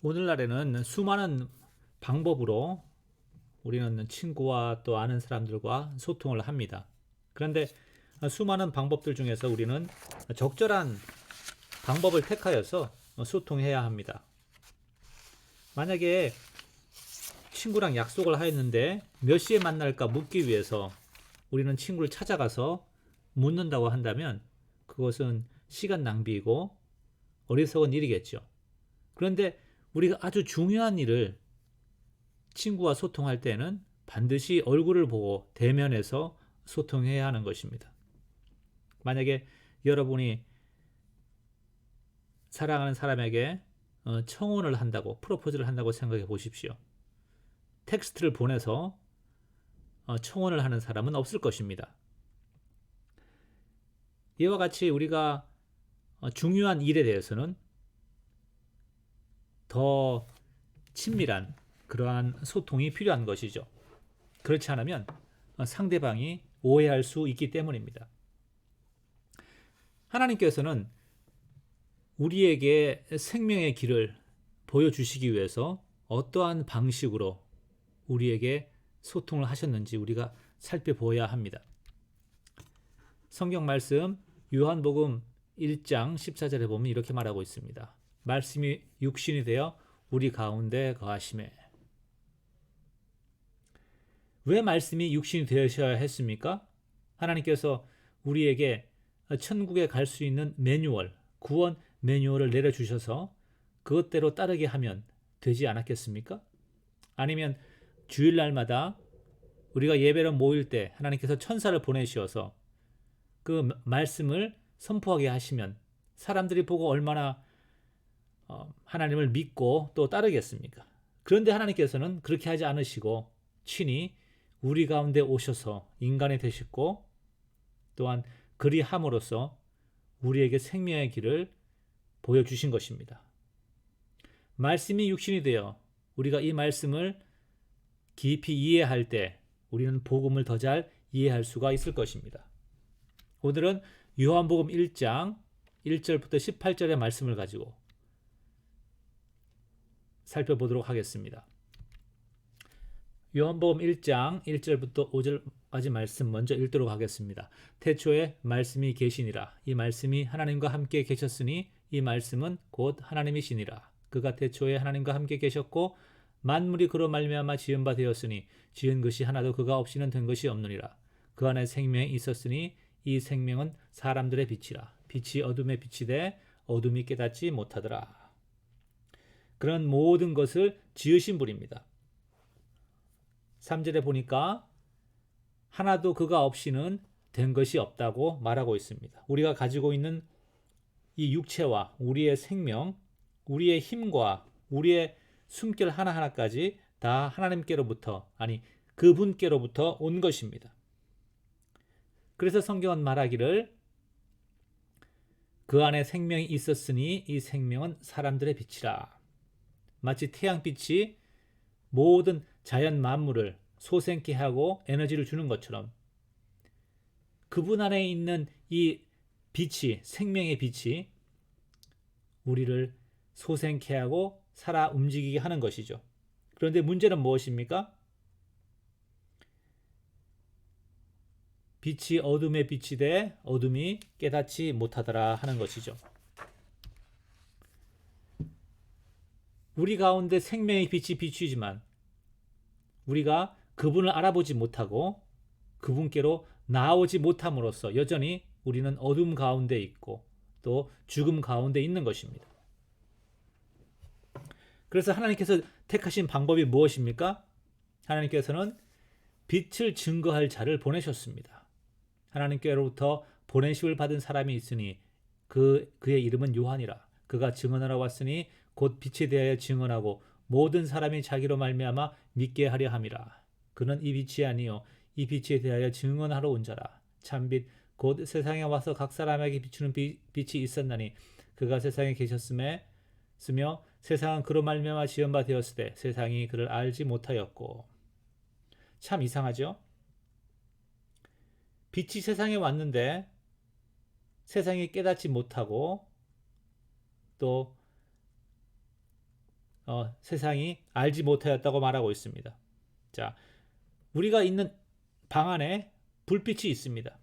오늘날에는 수많은 방법으로 우리는 친구와 또 아는 사람들과 소통을 합니다. 그런데 수많은 방법들 중에서 우리는 적절한 방법을 택하여서 소통해야 합니다. 만약에 친구랑 약속을 하였는데 몇 시에 만날까 묻기 위해서 우리는 친구를 찾아가서 묻는다고 한다면 그것은 시간 낭비이고 어리석은 일이겠죠. 그런데 우리가 아주 중요한 일을 친구와 소통할 때는 반드시 얼굴을 보고 대면해서 소통해야 하는 것입니다. 만약에 여러분이 사랑하는 사람에게 청혼을 한다고, 프로포즈를 한다고 생각해 보십시오. 텍스트를 보내서 청혼을 하는 사람은 없을 것입니다. 이와 같이 우리가 중요한 일에 대해서는 더 친밀한 그러한 소통이 필요한 것이죠. 그렇지 않으면 상대방이 오해할 수 있기 때문입니다. 하나님께서는 우리에게 생명의 길을 보여주시기 위해서 어떠한 방식으로 우리에게 소통을 하셨는지 우리가 살펴보아야 합니다. 성경 말씀 요한복음 1장 14절에 보면 이렇게 말하고 있습니다. 말씀이 육신이 되어 우리 가운데 거하시매. 왜 말씀이 육신이 되셔야 했습니까? 하나님께서 우리에게 천국에 갈 수 있는 매뉴얼, 구원 매뉴얼을 내려주셔서 그것대로 따르게 하면 되지 않았겠습니까? 아니면 주일날마다 우리가 예배를 모일 때 하나님께서 천사를 보내셔서 그 말씀을 선포하게 하시면 사람들이 보고 얼마나 하나님을 믿고 또 따르겠습니까? 그런데 하나님께서는 그렇게 하지 않으시고 친히 우리 가운데 오셔서 인간이 되셨고 또한 그리함으로써 우리에게 생명의 길을 보여주신 것입니다. 말씀이 육신이 되어 우리가 이 말씀을 깊이 이해할 때 우리는 복음을 더 잘 이해할 수가 있을 것입니다. 오늘은 요한복음 1장 1절부터 18절의 말씀을 가지고 살펴보도록 하겠습니다. 요한복음 1장 1절부터 5절까지 말씀 먼저 읽도록 하겠습니다. 태초에 말씀이 계시니라. 이 말씀이 하나님과 함께 계셨으니 이 말씀은 곧 하나님이시니라. 그가 태초에 하나님과 함께 계셨고 만물이 그로 말미암아 지은 바 되었으니 지은 것이 하나도 그가 없이는 된 것이 없느니라. 그 안에 생명이 있었으니 이 생명은 사람들의 빛이라. 빛이 어둠에 비치되 어둠이 깨닫지 못하더라. 그런 모든 것을 지으신 분입니다. 3절에 보니까 하나도 그가 없이는 된 것이 없다고 말하고 있습니다. 우리가 가지고 있는 이 육체와 우리의 생명, 우리의 힘과 우리의 숨결 하나하나까지 다 하나님께로부터, 아니 그분께로부터 온 것입니다. 그래서 성경은 말하기를 그 안에 생명이 있었으니 이 생명은 사람들의 빛이라. 마치 태양빛이 모든 자연 만물을 소생케 하고 에너지를 주는 것처럼 그분 안에 있는 이 빛이, 생명의 빛이 우리를 소생케 하고 살아 움직이게 하는 것이죠. 그런데 문제는 무엇입니까? 빛이 어둠에 비치되 어둠이 깨닫지 못하더라 하는 것이죠. 우리 가운데 생명의 빛이 비추지만 우리가 그분을 알아보지 못하고 그분께로 나아오지 못함으로써 여전히 우리는 어둠 가운데 있고 또 죽음 가운데 있는 것입니다. 그래서 하나님께서 택하신 방법이 무엇입니까? 하나님께서는 빛을 증거할 자를 보내셨습니다. 하나님께로부터 보내심을 받은 사람이 있으니 그의 이름은 요한이라. 그가 증언하러 왔으니 곧 빛에 대하여 증언하고 모든 사람이 자기로 말미암아 믿게 하려 함이라. 그는 이 빛이 아니요 이 빛에 대하여 증언하러 온 자라. 참빛 곧 세상에 와서 각 사람에게 비추는 빛이 있었나니 그가 세상에 계셨음에 쓰며 세상은 그로 말미암아 지은 바 되었으되 세상이 그를 알지 못하였고. 참 이상하죠? 빛이 세상에 왔는데 세상이 깨닫지 못하고 또 세상이 알지 못하였다고 말하고 있습니다. 자, 우리가 있는 방 안에 불빛이 있습니다.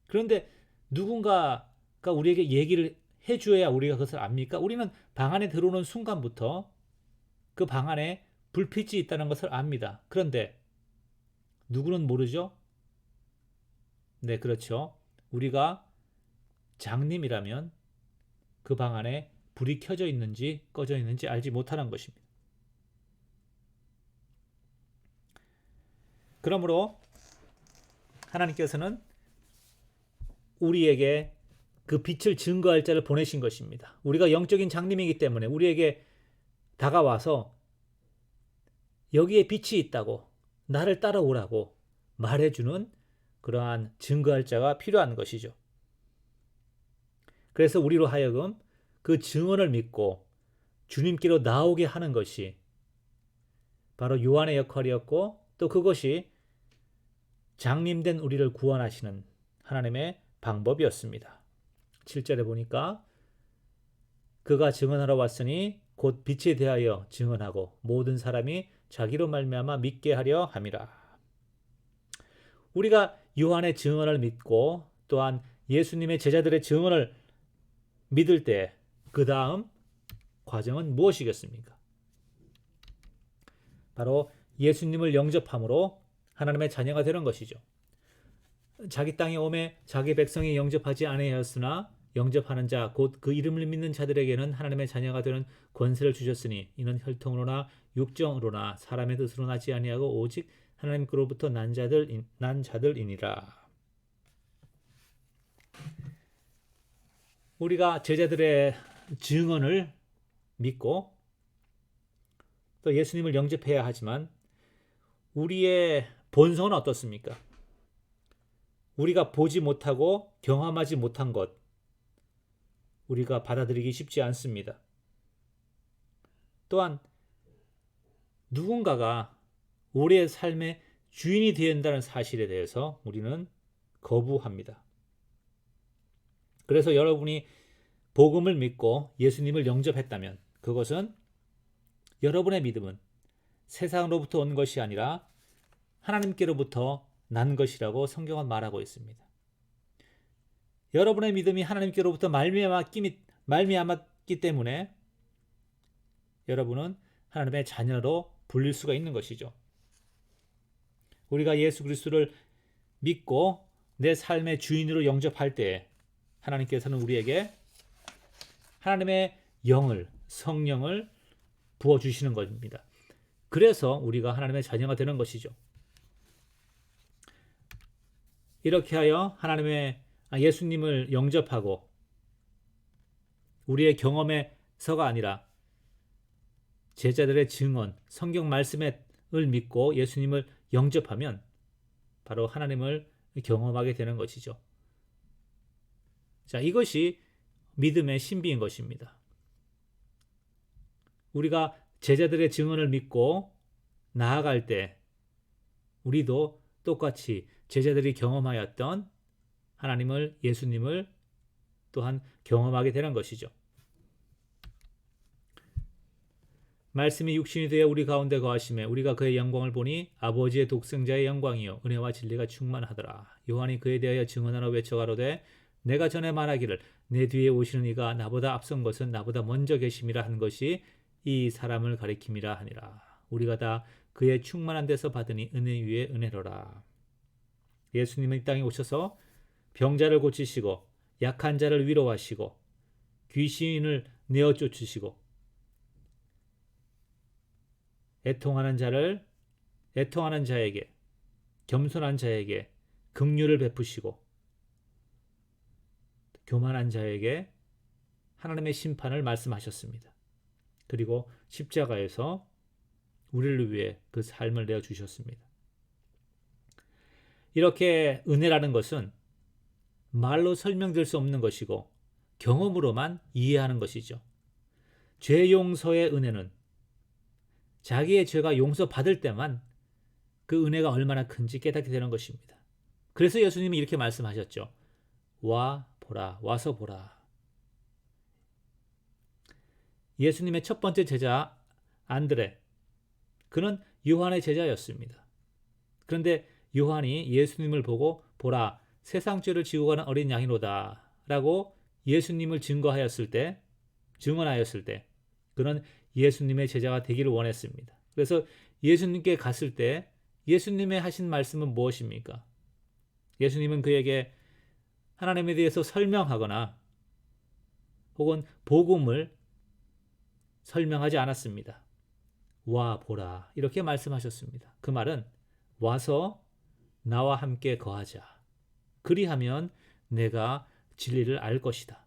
그런데 누군가가 우리에게 얘기를 해줘야 우리가 그것을 압니까? 우리는 방 안에 들어오는 순간부터 그 방 안에 불빛이 있다는 것을 압니다. 그런데 누구는 모르죠? 네, 그렇죠. 우리가 장님이라면 그 방 안에 불이 켜져 있는지 꺼져 있는지 알지 못하는 것입니다. 그러므로 하나님께서는 우리에게 그 빛을 증거할 자를 보내신 것입니다. 우리가 영적인 장님이기 때문에 우리에게 다가와서 여기에 빛이 있다고 나를 따라오라고 말해주는 그러한 증거할 자가 필요한 것이죠. 그래서 우리로 하여금 그 증언을 믿고 주님께로 나오게 하는 것이 바로 요한의 역할이었고, 또 그것이 장님된 우리를 구원하시는 하나님의 방법이었습니다. 7절에 보니까 그가 증언하러 왔으니 곧 빛에 대하여 증언하고 모든 사람이 자기로 말미암아 믿게 하려 함이라. 우리가 요한의 증언을 믿고 또한 예수님의 제자들의 증언을 믿을 때 그 다음 과정은 무엇이겠습니까? 바로 예수님을 영접함으로 하나님의 자녀가 되는 것이죠. 자기 땅에 오매 자기 백성이 영접하지 아니하였으나 영접하는 자 곧 그 이름을 믿는 자들에게는 하나님의 자녀가 되는 권세를 주셨으니 이는 혈통으로나 육정으로나 사람의 뜻으로 나지 아니하고 오직 하나님께로부터 난 자들이니라. 우리가 제자들의 증언을 믿고 또 예수님을 영접해야 하지만 우리의 본성은 어떻습니까? 우리가 보지 못하고 경험하지 못한 것, 우리가 받아들이기 쉽지 않습니다. 또한 누군가가 우리의 삶의 주인이 되어야 한다는 사실에 대해서 우리는 거부합니다. 그래서 여러분이 복음을 믿고 예수님을 영접했다면 그것은 여러분의 믿음은 세상으로부터 온 것이 아니라 하나님께로부터 난 것이라고 성경은 말하고 있습니다. 여러분의 믿음이 하나님께로부터 말미암았기 때문에 여러분은 하나님의 자녀로 불릴 수가 있는 것이죠. 우리가 예수 그리스도를 믿고 내 삶의 주인으로 영접할 때 하나님께서는 우리에게 하나님의 영을, 성령을 부어주시는 것입니다. 그래서 우리가 하나님의 자녀가 되는 것이죠. 이렇게 하여 예수님을 영접하고 우리의 경험에서가 아니라 제자들의 증언, 성경 말씀을 믿고 예수님을 영접하면 바로 하나님을 경험하게 되는 것이죠. 자, 이것이 믿음의 신비인 것입니다. 우리가 제자들의 증언을 믿고 나아갈 때 우리도 똑같이 제자들이 경험하였던 하나님을, 예수님을 또한 경험하게 되는 것이죠. 말씀이 육신이 되어 우리 가운데 거하심에 우리가 그의 영광을 보니 아버지의 독생자의 영광이요 은혜와 진리가 충만하더라. 요한이 그에 대하여 증언하러 외쳐가로되 내가 전에 말하기를 내 뒤에 오시는 이가 나보다 앞선 것은 나보다 먼저 계심이라 한 것이 이 사람을 가리킴이라 하니라. 우리가 다 그의 충만한 데서 받으니 은혜 위에 은혜로라. 예수님은 이 땅에 오셔서 병자를 고치시고 약한 자를 위로하시고 귀신을 내어 쫓으시고 애통하는 자에게 겸손한 자에게 긍휼을 베푸시고 교만한 자에게 하나님의 심판을 말씀하셨습니다. 그리고 십자가에서 우리를 위해 그 삶을 내어주셨습니다. 이렇게 은혜라는 것은 말로 설명될 수 없는 것이고 경험으로만 이해하는 것이죠. 죄 용서의 은혜는 자기의 죄가 용서받을 때만 그 은혜가 얼마나 큰지 깨닫게 되는 것입니다. 그래서 예수님이 이렇게 말씀하셨죠. 와 보라, 와서 보라. 예수님의 첫 번째 제자 안드레, 그는 요한의 제자였습니다. 그런데 요한이 예수님을 보고 보라, 세상 죄를 지고 가는 어린 양이로다 라고 예수님을 증언하였을 때 그는 예수님의 제자가 되기를 원했습니다. 그래서 예수님께 갔을 때 예수님의 하신 말씀은 무엇입니까? 예수님은 그에게 하나님에 대해서 설명하거나 혹은 복음을 설명하지 않았습니다. 와 보라 이렇게 말씀하셨습니다. 그 말은 와서 나와 함께 거하자. 그리하면 내가 진리를 알 것이다.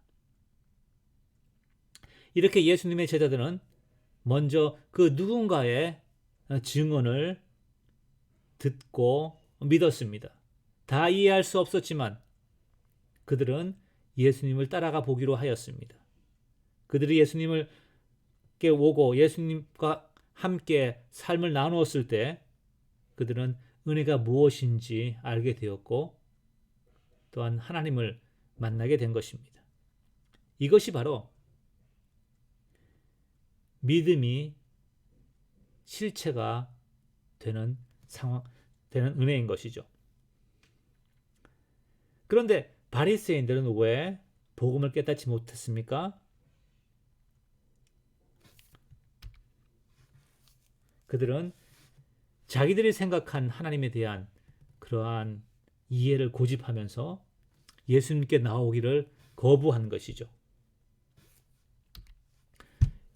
이렇게 예수님의 제자들은 먼저 그 누군가의 증언을 듣고 믿었습니다. 다 이해할 수 없었지만 그들은 예수님을 따라가 보기로 하였습니다. 그들이 예수님께 오고 예수님과 함께 삶을 나누었을 때 그들은 은혜가 무엇인지 알게 되었고 또한 하나님을 만나게 된 것입니다. 이것이 바로 믿음이 실체가 되는 은혜인 것이죠. 그런데 바리새인들은 왜 복음을 깨닫지 못했습니까? 그들은 자기들이 생각한 하나님에 대한 그러한 이해를 고집하면서 예수님께 나오기를 거부한 것이죠.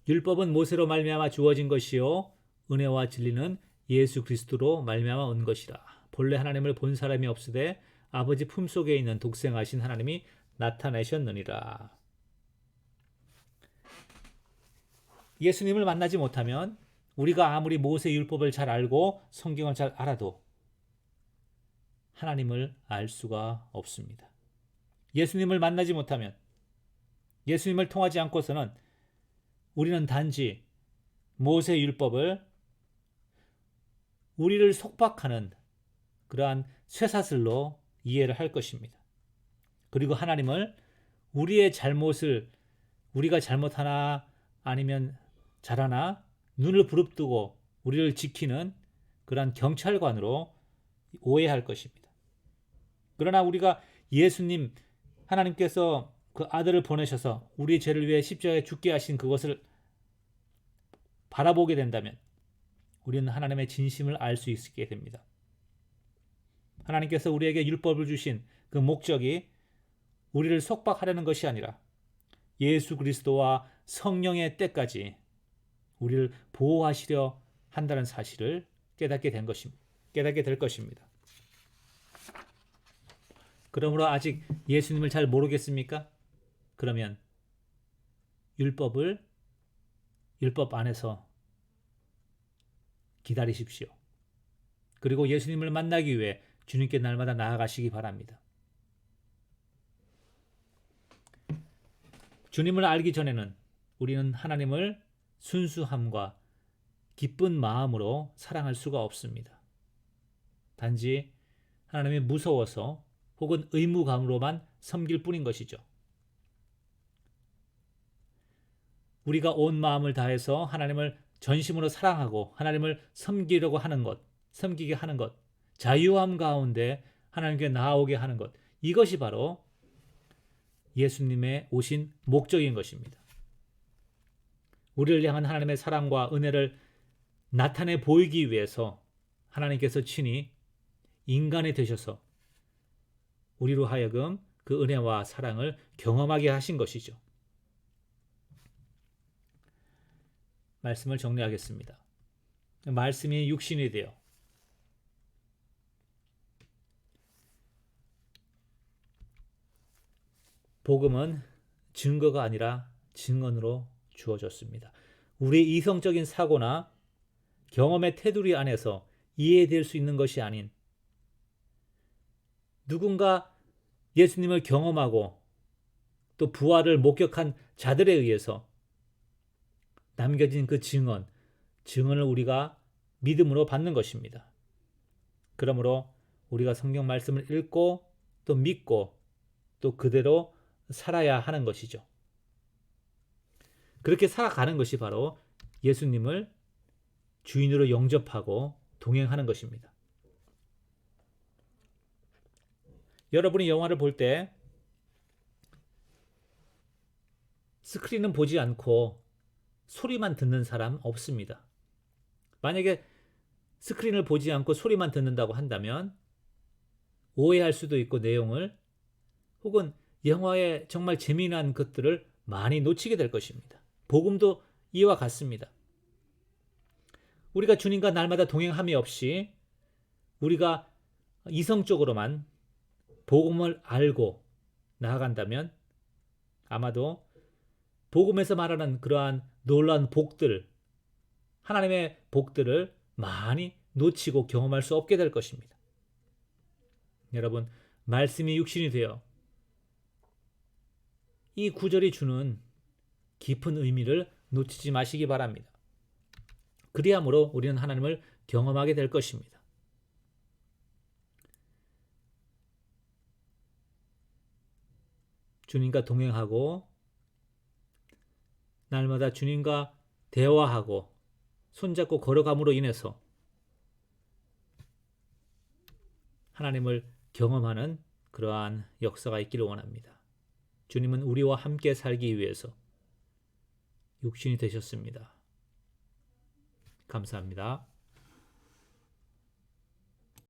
율법은 모세로 말미암아 주어진 것이요 은혜와 진리는 예수 그리스도로 말미암아 온 것이라. 본래 하나님을 본 사람이 없으되 아버지 품속에 있는 독생하신 하나님이 나타내셨느니라. 예수님을 만나지 못하면 우리가 아무리 모세 율법을 잘 알고 성경을 잘 알아도 하나님을 알 수가 없습니다. 예수님을 만나지 못하면, 예수님을 통하지 않고서는 우리는 단지 모세 율법을 우리를 속박하는 그러한 쇠사슬로 이해를 할 것입니다. 그리고 하나님을 우리의 잘못을 우리가 잘못하나 아니면 잘하나 눈을 부릅뜨고 우리를 지키는 그러한 경찰관으로 오해할 것입니다. 그러나 우리가 예수님, 하나님께서 그 아들을 보내셔서 우리 죄를 위해 십자가에 죽게 하신 그것을 바라보게 된다면 우리는 하나님의 진심을 알 수 있게 됩니다. 하나님께서 우리에게 율법을 주신 그 목적이 우리를 속박하려는 것이 아니라 예수 그리스도와 성령의 때까지 우리를 보호하시려 한다는 사실을 깨닫게 될 것입니다. 그러므로 아직 예수님을 잘 모르겠습니까? 그러면 율법 안에서 기다리십시오. 그리고 예수님을 만나기 위해 주님께 날마다 나아가시기 바랍니다. 주님을 알기 전에는 우리는 하나님을 순수함과 기쁜 마음으로 사랑할 수가 없습니다. 단지 하나님이 무서워서 혹은 의무감으로만 섬길 뿐인 것이죠. 우리가 온 마음을 다해서 하나님을 전심으로 사랑하고 하나님을 섬기게 하는 것, 자유함 가운데 하나님께 나아오게 하는 것, 이것이 바로 예수님의 오신 목적인 것입니다. 우리를 향한 하나님의 사랑과 은혜를 나타내 보이기 위해서 하나님께서 친히 인간이 되셔서 우리로 하여금 그 은혜와 사랑을 경험하게 하신 것이죠. 말씀을 정리하겠습니다. 말씀이 육신이 되어 복음은 증거가 아니라 증언으로 주어졌습니다. 우리 이성적인 사고나 경험의 테두리 안에서 이해될 수 있는 것이 아닌 누군가 예수님을 경험하고 또 부활을 목격한 자들에 의해서 남겨진 그 증언을 우리가 믿음으로 받는 것입니다. 그러므로 우리가 성경 말씀을 읽고 또 믿고 또 그대로 살아야 하는 것이죠. 그렇게 살아가는 것이 바로 예수님을 주인으로 영접하고 동행하는 것입니다. 여러분이 영화를 볼 때 스크린은 보지 않고 소리만 듣는 사람 없습니다. 만약에 스크린을 보지 않고 소리만 듣는다고 한다면 오해할 수도 있고 내용을, 혹은 영화의 정말 재미난 것들을 많이 놓치게 될 것입니다. 복음도 이와 같습니다. 우리가 주님과 날마다 동행함이 없이 우리가 이성적으로만 복음을 알고 나아간다면 아마도 복음에서 말하는 그러한 놀라운 복들, 하나님의 복들을 많이 놓치고 경험할 수 없게 될 것입니다. 여러분, 말씀이 육신이 되어 이 구절이 주는 깊은 의미를 놓치지 마시기 바랍니다. 그리함으로 우리는 하나님을 경험하게 될 것입니다. 주님과 동행하고 날마다 주님과 대화하고 손잡고 걸어감으로 인해서 하나님을 경험하는 그러한 역사가 있기를 원합니다. 주님은 우리와 함께 살기 위해서 육신이 되셨습니다. 감사합니다.